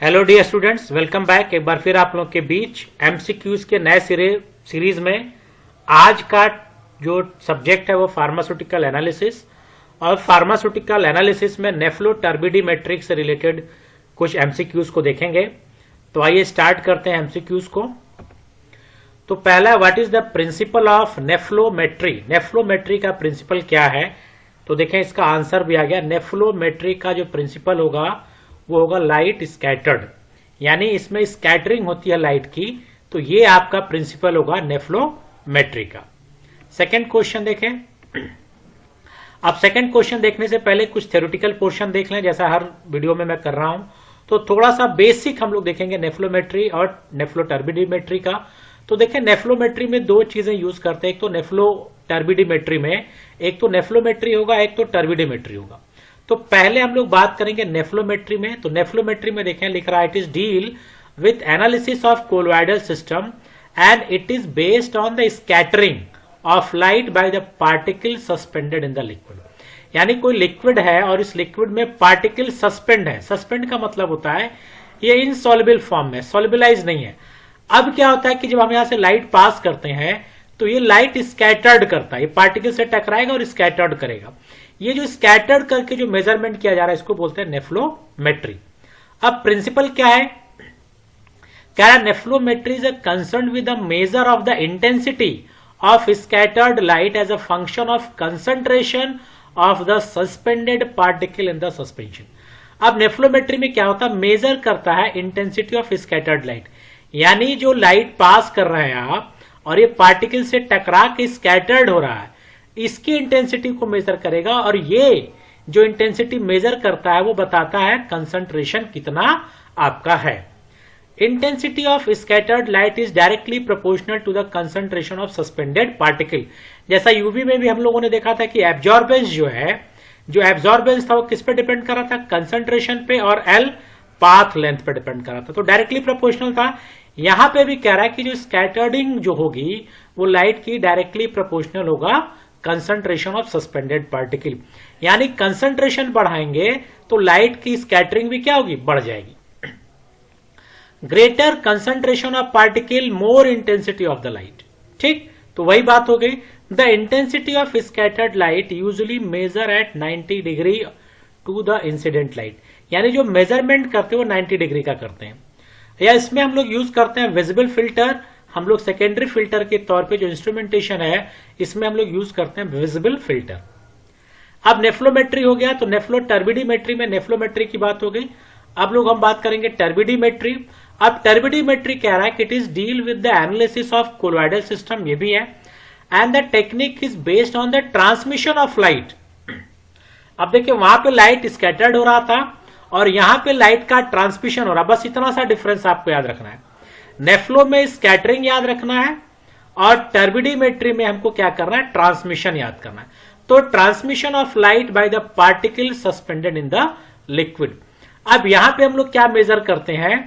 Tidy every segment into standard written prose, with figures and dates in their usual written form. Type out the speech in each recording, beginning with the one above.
Hello dear students, welcome back. एक बार फिर आप लोग के बीच एमसीक्यूज के नए सीरीज में आज का जो सब्जेक्ट है वो फार्मास्यूटिकल एनालिसिस, और फार्मास्यूटिकल एनालिसिस में नेफ्लोटर्बिडीमेट्रिक से रिलेटेड कुछ एमसीक्यूज को देखेंगे। तो आइए स्टार्ट करते हैं एमसीक्यूज को। तो पहला, what is the principle of nephelometry. Nephelometry का प्रिंसिपल क्या है? तो देखें, इसका आंसर भी आ गया। नेफ्लोमेट्री का जो प्रिंसिपल होगा वो होगा लाइट स्कैटर्ड, यानी इसमें स्कैटरिंग होती है लाइट की। तो ये आपका प्रिंसिपल होगा नेफ्लोमेट्री का। सेकंड क्वेश्चन देखें। अब सेकंड क्वेश्चन देखने से पहले कुछ थ्योरेटिकल पोर्शन देख लें, जैसा हर वीडियो में मैं कर रहा हूं। तो थोड़ा सा बेसिक हम लोग देखेंगे नेफ्लोमेट्री और नेफ्लोटर्बिडीमेट्री का। तो देखें, नेफ्लोमेट्री में दो चीजें यूज करते हैं। एक तो नेफ्लोटर्बिडीमेट्री में एक तो नेफ्लोमेट्री होगा, एक तो टर्बिडीमेट्री होगा। तो पहले हम लोग बात करेंगे नेफ्लोमेट्री में। तो नेफ्लोमेट्री में देखें, लिख रहा है it is deal with analysis of colloidal system and it is based on the scattering of light by the particle suspended in the liquid. यानी कोई लिक्विड है और इस लिक्विड में पार्टिकल सस्पेंड है। सस्पेंड का मतलब होता है ये इनसॉल्युबल फॉर्म में, सॉल्युबलाइज नहीं है। अब क्या होता है कि जब हम यहां से लाइट पास करते हैं तो ये लाइट स्कैटर्ड करता है, ये पार्टिकल से टकराएगा और स्कैटर्ड करेगा। ये जो स्कैटर्ड करके जो मेजरमेंट किया जा रहा है इसको बोलते हैं नेफ्लोमेट्री। अब प्रिंसिपल क्या है? क्या है? Nephelometry is concern with the measure of the intensity of scattered light as a function of concentration of the suspended particle in the suspension. अब नेफ्लोमेट्री में क्या होता है? मेजर करता है इंटेंसिटी ऑफ स्कैटर्ड लाइट, यानी जो लाइट पास कर रहे हैं आप और ये पार्टिकल से टकरा के स्कैटर्ड हो रहा है, इसकी इंटेंसिटी को मेजर करेगा। और ये जो इंटेंसिटी मेजर करता है वो बताता है कंसंट्रेशन कितना आपका है। Intensity of scattered light is directly proportional to the concentration of suspended particle. जैसा यूवी में भी हम लोगों ने देखा था कि एब्जॉर्बेंस जो है, जो एब्जॉर्बेंस था वो किस पे डिपेंड कर रहा था? कंसंट्रेशन पे, और एल पाथ लेंथ पे डिपेंड कर रहा था। तो डायरेक्टली प्रोपोर्शनल था। यहां पे भी कह रहा है कि जो स्कैटरिंग जो होगी वो लाइट की डायरेक्टली प्रोपोर्शनल होगा कंसंट्रेशन ऑफ सस्पेंडेड पार्टिकल। यानी कंसंट्रेशन बढ़ाएंगे तो लाइट की स्कैटरिंग भी क्या होगी? बढ़ जाएगी। Greater concentration of particle, more intensity of the light. ठीक, तो वही बात हो गई। The intensity of scattered light usually measure at 90 degree to the incident light. यानी जो मेजरमेंट करते हैं वो 90 डिग्री का करते हैं। या इसमें हम लोग यूज करते हैं विजिबल फिल्टर। हम लोग सेकेंडरी फिल्टर के तौर पे जो इंस्ट्रूमेंटेशन है इसमें हम लोग यूज करते हैं विजिबल फिल्टर। अब नेफ्लोमेट्री हो गया, तो नेफ्लोटर्बिडीमेट्री में नेफ्लोमेट्री की बात हो गई। अब लोग हम बात करेंगे टर्बिडीमेट्री। अब टर्बिडीमेट्री कह रहा है कि it is deal with the analysis of colloidal system, ये भी है। And the technique is based on the transmission of light. अब देखिए, वहां पे लाइट स्कैटर्ड हो रहा था और यहां पे लाइट का ट्रांसमिशन हो रहा। बस इतना सा डिफरेंस आपको याद रखना है। नेफ्लो में स्कैटरिंग याद रखना है और टर्बिडीमेट्री में हमको क्या करना है? ट्रांसमिशन याद करना है। तो transmission of light by the particle suspended in the liquid. अब यहां पे हम लोग क्या मेजर करते हैं?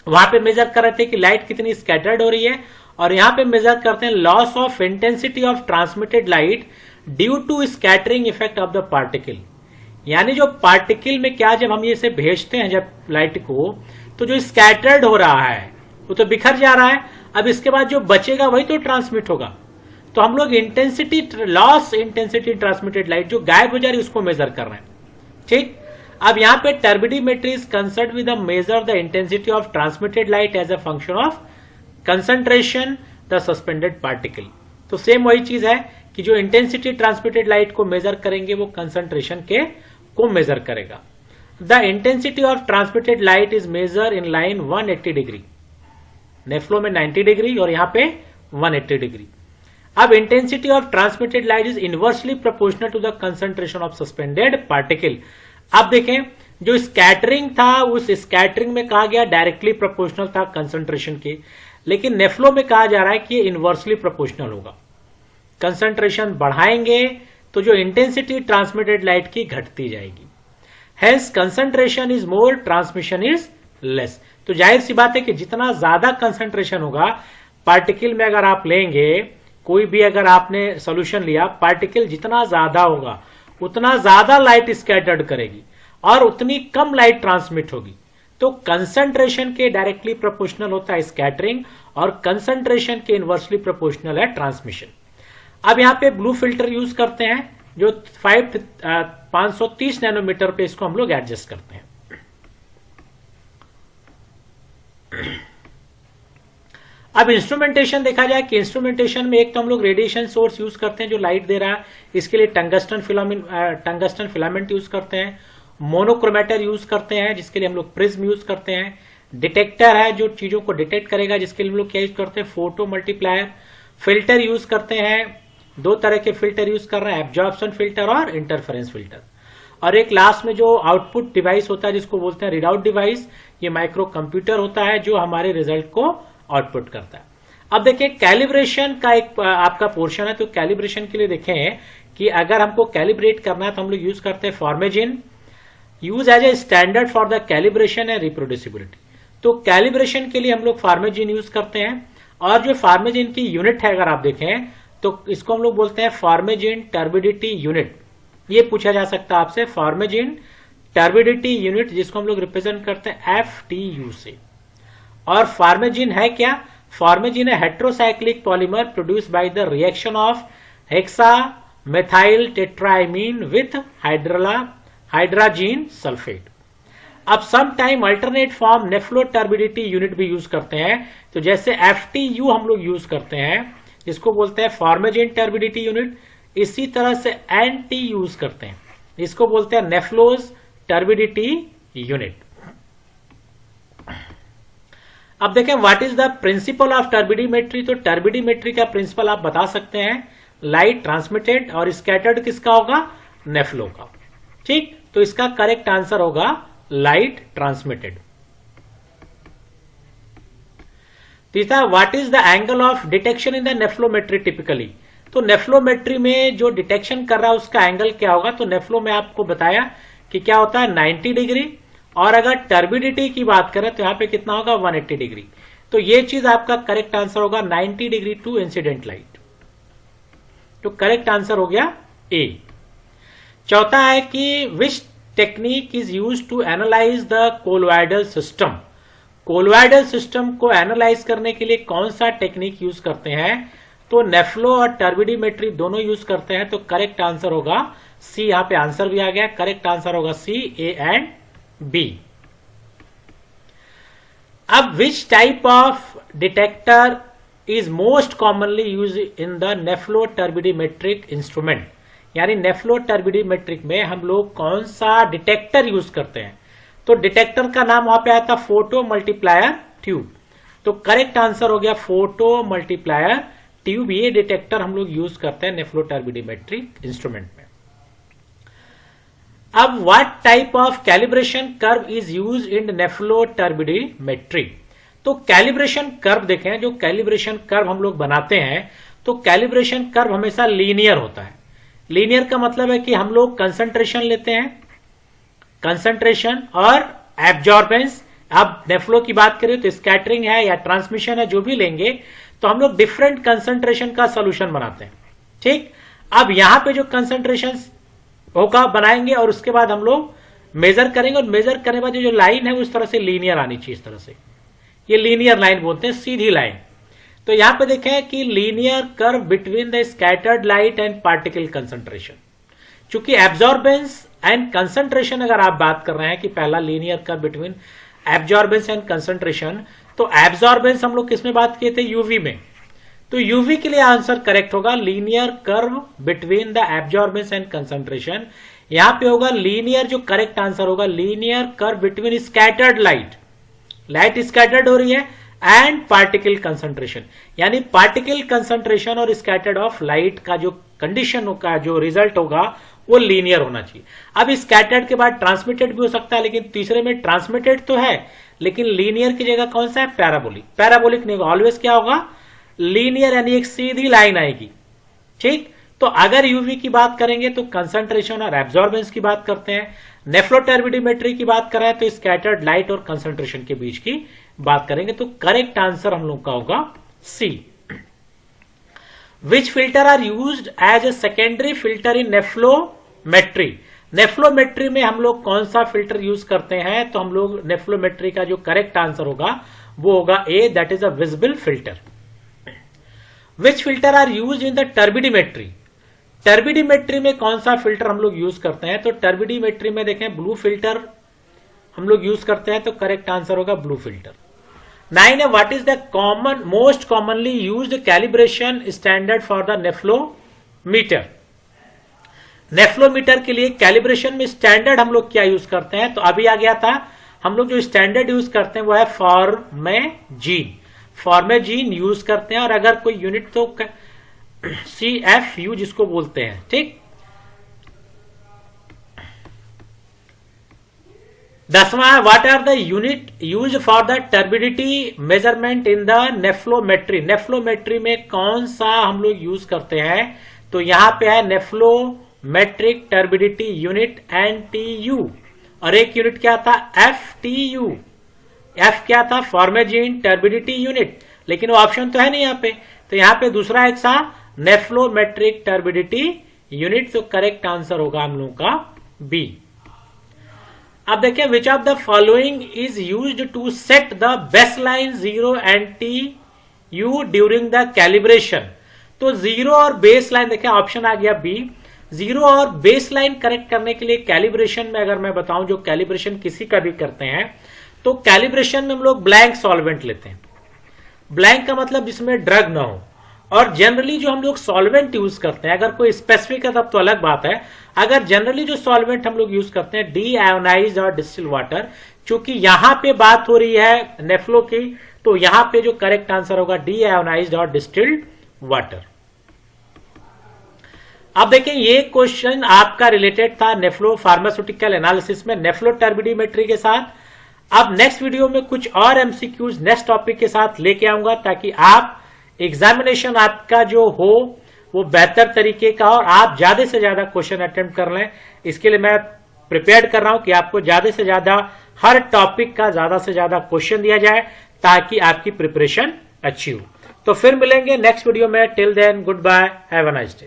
वहां पे मेजर कर रहे थे कि लाइट कितनी स्कैटर्ड हो रही है, और यहां पे मेजर करते हैं loss of intensity of transmitted light due to scattering effect of the particle. यानी जो पार्टिकल में क्या, जब हम ये से भेजते हैं जब लाइट को, तो जो स्कैटर्ड हो रहा है वो तो बिखर जा रहा है। अब इसके बाद जो बचेगा वही तो ट्रांसमिट होगा। तो हम लोग intensity, loss intensity transmitted light जो गायब हो जा रही है उसको मेजर कर रहे हैं। ठीक, अब यहां पे turbidimetry is concerned with the measure the intensity of transmitted light as a function of concentration the suspended particle. तो सेम वही चीज है कि जो इंटेंसिटी ट्रांसमिटेड लाइट को मेजर करेंगे वो कंसंट्रेशन के को मेजर करेगा। The intensity of transmitted light is measure in line 180 degree. Nephelo में 90 डिग्री और यहां पे 180 डिग्री। अब intensity of transmitted light is inversely proportional to the concentration of suspended particle. अब देखें, जो स्कैटरिंग था उस स्कैटरिंग में कहा गया डायरेक्टली प्रोपोर्शनल था कंसंट्रेशन के, लेकिन नेफ्लो में कहा जा रहा है कि ये इनवर्सली प्रोपोर्शनल होगा। कंसंट्रेशन बढ़ाएंगे तो जो इंटेंसिटी ट्रांसमिटेड लाइट की घटती जाएगी। Hence concentration is more, transmission is less. तो जाहिर सी बात है कि जितना ज्यादा कंसंट्रेशन होगा पार्टिकल में, अगर आप लेंगे कोई भी, अगर आपने सॉल्यूशन लिया, पार्टिकल जितना ज्यादा होगा उतना ज्यादा लाइट स्कैटर्ड करेगी और उतनी कम लाइट ट्रांसमिट होगी। तो कंसंट्रेशन के डायरेक्टली प्रोपोर्शनल होता है स्कैटरिंग और कंसंट्रेशन के इनवर्सली प्रोपोर्शनल है ट्रांसमिशन। अब यहां पे ब्लू फिल्टर यूज करते हैं जो 530 नैनोमीटर पे इसको हम लोग एडजस्ट करते हैं। अब इंस्ट्रूमेंटेशन देखा जाए कि इंस्ट्रूमेंटेशन में एक तो हम लोग रेडिएशन सोर्स यूज करते हैं जो लाइट दे रहा है, इसके लिए टंगस्टन फिलामेंट यूज करते हैं, मोनोक्रोमेटर यूज करते हैं जिसके लिए हम लोग प्रिज्म यूज करते हैं, डिटेक्टर है जो चीजों को डिटेक्ट करेगा जिसके लिए हम लोग क्या यूज करते हैं, फोटो मल्टीप्लायर, फिल्टर यूज करते हैं, दो तरह के फिल्टर यूज कर रहे हैं, एब्जॉर्प्शन फिल्टर और इंटरफेरेंस फिल्टर, और एक लास्ट में जो आउटपुट डिवाइस होता है जिसको बोलते हैं रीडआउट डिवाइस, ये माइक्रो कंप्यूटर होता है जो हमारे रिजल्ट को आउटपुट करता है। अब देखिए कैलिब्रेशन का एक आपका पोर्शन है, तो कैलिब्रेशन के लिए देखें कि अगर हमको कैलिब्रेट करना है तो हम लोग यूज करते हैं formazin, use as a standard for the calibration and reproducibility. तो कैलिब्रेशन के लिए हम लोग फार्मेजिन यूज करते हैं, और जो फार्मेजिन की यूनिट है अगर आप देखें तो इसको हम लोग बोलते हैं फार्मेजिन टर्बिडिटी यूनिट। ये पूछा जा सकता है आपसे, फार्मेजिन टर्बिडिटी यूनिट जिसको हम लोग रिप्रेजेंट करते हैं FTU से। और फार्मेजिन है क्या? फार्मेजिन है heterocyclic polymer produce by the reaction of hexa methyl tetramine with hydrazine sulphate. अब some time alternate form nephelo turbidity unit भी यूज करते हैं, तो जैसे FTU हम लोग यूज करते हैं जिसको बोलते हैं फार्मेजिन टर्बिडिटी यूनिट, इसी तरह से NT यूज करते हैं, इसको बोलते हैं नेफ्लोज टर्बिडिटी यूनिट। अब देखें what is the principle of टर्बिडीमेट्री। तो टर्बिडीमेट्री का प्रिंसिपल आप बता सकते हैं, लाइट ट्रांसमिटेड और स्कैटर्ड किसका होगा? नेफ्लो का। ठीक, तो इसका करेक्ट आंसर होगा लाइट ट्रांसमिटेड। तीसरा, what is the angle of detection in the nephelometry typically. तो नेफ्लोमेट्री में जो डिटेक्शन कर रहा है उसका एंगल क्या होगा? तो नेफ्लो में आपको बताया कि क्या होता है 90 डिग्री, और अगर टर्बिडिटी की बात करें तो यहां पे कितना होगा 180 डिग्री। तो ये चीज आपका करेक्ट आंसर होगा 90 डिग्री टू इंसिडेंट लाइट। तो करेक्ट आंसर हो गया ए। चौथा है कि which technique is use to analyze the colloidal system. Colloidal system को एनालाइज करने के लिए कौन सा टेक्निक यूज करते हैं? तो नेफ्लो और टर्बिडीमेट्री दोनों यूज करते हैं। तो करेक्ट आंसर होगा सी। यहां पे आंसर भी आ गया, करेक्ट आंसर होगा सी, ए एंड बी। अब which type of detector is most commonly use in the nephelo turbidimetric instrument, यानी नेफ्लो टर्बिडीमेट्रिक में हम लोग कौन सा डिटेक्टर यूज करते हैं? तो डिटेक्टर का नाम वहां पे आया था फोटो मल्टीप्लायर ट्यूब। तो करेक्ट आंसर हो गया फोटो मल्टीप्लायर ट्यूब। ये डिटेक्टर हम लोग यूज करते हैं नेफ्लो टर्बिडीमेट्रिक इंस्ट्रूमेंट में। अब what type of calibration curve is use in nephelo turbidimetry. तो कैलिब्रेशन कर्व देखें, जो कैलिब्रेशन कर्व हम लोग बनाते हैं तो कैलिब्रेशन कर्व हमेशा लीनियर होता है। लीनियर का मतलब है कि हम लोग कंसंट्रेशन लेते हैं, कंसंट्रेशन और एब्जॉर्बेंस। अब नेफ्लो की बात करें तो स्कैटरिंग है या ट्रांसमिशन है, जो भी लेंगे तो हम लोग डिफरेंट कंसंट्रेशन का सोल्यूशन बनाते हैं। ठीक, अब यहां पे जो कंसंट्रेशन होगा बनाएंगे और उसके बाद हम लोग मेजर करेंगे, और मेजर करने के बाद जो लाइन है वो इस तरह से लीनियर आनी चाहिए, इस तरह से। ये लीनियर लाइन बोलते हैं, सीधी लाइन। तो यहां पे देखें कि linear curve between the scattered light and particle concentration. चूंकि एब्जॉर्बेंस एंड कंसंट्रेशन अगर आप बात कर रहे हैं कि पहला linear curve between absorbance and concentration, तो एब्जॉर्बेंस हम लोग किसमें बात किए थे? यूवी में। तो यूवी के लिए आंसर करेक्ट होगा linear curve between the absorbance and concentration. यहां पे होगा लीनियर, जो करेक्ट आंसर होगा linear curve between scattered light, light scattered हो रही है, एंड पार्टिकल कंसंट्रेशन, यानी पार्टिकल कंसंट्रेशन और स्कैटर्ड ऑफ लाइट का जो कंडीशन होगा, जो रिजल्ट होगा वो लीनियर होना चाहिए। अब स्कैटर्ड के बाद ट्रांसमिटेड भी हो सकता है, लेकिन तीसरे में ट्रांसमिटेड तो है लेकिन लीनियर की जगह कौन सा है? पैराबोलिक। पैराबोलिक नहीं होगा, ऑलवेज क्या होगा? लीनियर, यानी एक सीधी लाइन आएगी। ठीक, तो अगर यूवी की बात करेंगे तो कंसंट्रेशन और एब्जॉर्बेंस की बात करते हैं, नेफ्लो टर्बिडीमेट्री की बात करें तो स्कैटर्ड लाइट और कंसंट्रेशन के बीच की बात करेंगे। तो करेक्ट आंसर हम लोग का होगा C. Which filter are used as a secondary filter in nephelometry. Nephelometry में हम लोग कौन सा फिल्टर यूज करते हैं, तो हम लोग नेफ्लोमेट्री का जो करेक्ट आंसर होगा वो होगा A, that is a visible filter. Which filter are use in the turbidimetry, turbidimetry में कौन सा फिल्टर हम लोग यूज करते हैं, तो टर्बिडीमेट्री में देखें ब्लू फिल्टर हम लोग यूज करते हैं, तो करेक्ट आंसर होगा ब्लू फिल्टर। 9 है, what is the common most commonly used calibration standard for the nephelometer. Nephelometer के लिए कैलिब्रेशन में स्टैंडर्ड हम लोग क्या यूज करते हैं, तो अभी आ गया था, हम लोग जो स्टैंडर्ड यूज करते हैं वो है फॉर्मेजीन, फॉर्मेजीन यूज करते हैं, और अगर कोई यूनिट तो CFU जिसको बोलते हैं, ठीक। 10वां, what are the unit use for the turbidity measurement in the nephelometry, nephelometry में कौन सा हम लोग यूज करते हैं, तो यहां पे है नेफ्लोमेट्रिक टर्बिडिटी यूनिट NTU, और एक यूनिट क्या था FTU, F क्या था फॉर्मेजीन टर्बिडिटी यूनिट, लेकिन वो ऑप्शन तो है नहीं यहाँ पे, तो यहाँ पे दूसरा एक सा नेफ्लोमेट्रिक टर्बिडिटी यूनिट, तो करेक्ट आंसर होगा हम लोगों का बी। अब देखिए, which of the following is used to set the baseline 0 NTU during the calibration, तो 0 और बेसलाइन देखिए ऑप्शन आ गया बी, 0 और बेसलाइन करेक्ट करने के लिए कैलिब्रेशन में अगर मैं बताऊं, जो कैलिब्रेशन किसी का भी करते हैं, तो कैलिब्रेशन में हम लोग ब्लैंक सॉल्वेंट लेते हैं, ब्लैंक का मतलब जिसमें ड्रग ना हो, और जनरली जो हम लोग सॉल्वेंट यूज करते हैं, अगर कोई स्पेसिफिक है तब तो अलग बात है, अगर जनरली जो सॉल्वेंट हम लोग यूज करते हैं डी आयोनाइज्ड और डिस्टिल वाटर, चूंकि यहां पे बात हो रही है नेफ्लो की, तो यहां पे जो करेक्ट आंसर होगा डी आयोनाइज्ड और डिस्टिल्ड वाटर। अब देखें, ये क्वेश्चन आपका रिलेटेड था नेफ्लो फार्मास्यूटिकल एनालिसिस में नेफ्लो टर्बिडीमेट्री के साथ। अब नेक्स्ट वीडियो में कुछ और एमसीक्यूज नेक्स्ट टॉपिक के साथ लेके आऊंगा, ताकि आप एग्जामिनेशन आपका जो हो वो बेहतर तरीके का, और आप ज्यादा से ज्यादा क्वेश्चन अटेम्प्ट कर लें। इसके लिए मैं प्रिपेयर कर रहा हूं कि आपको ज्यादा से ज्यादा हर टॉपिक का ज्यादा से ज्यादा क्वेश्चन दिया जाए, ताकि आपकी प्रिपरेशन अच्छी हो। तो फिर मिलेंगे नेक्स्ट वीडियो में, till then goodbye, have a nice day.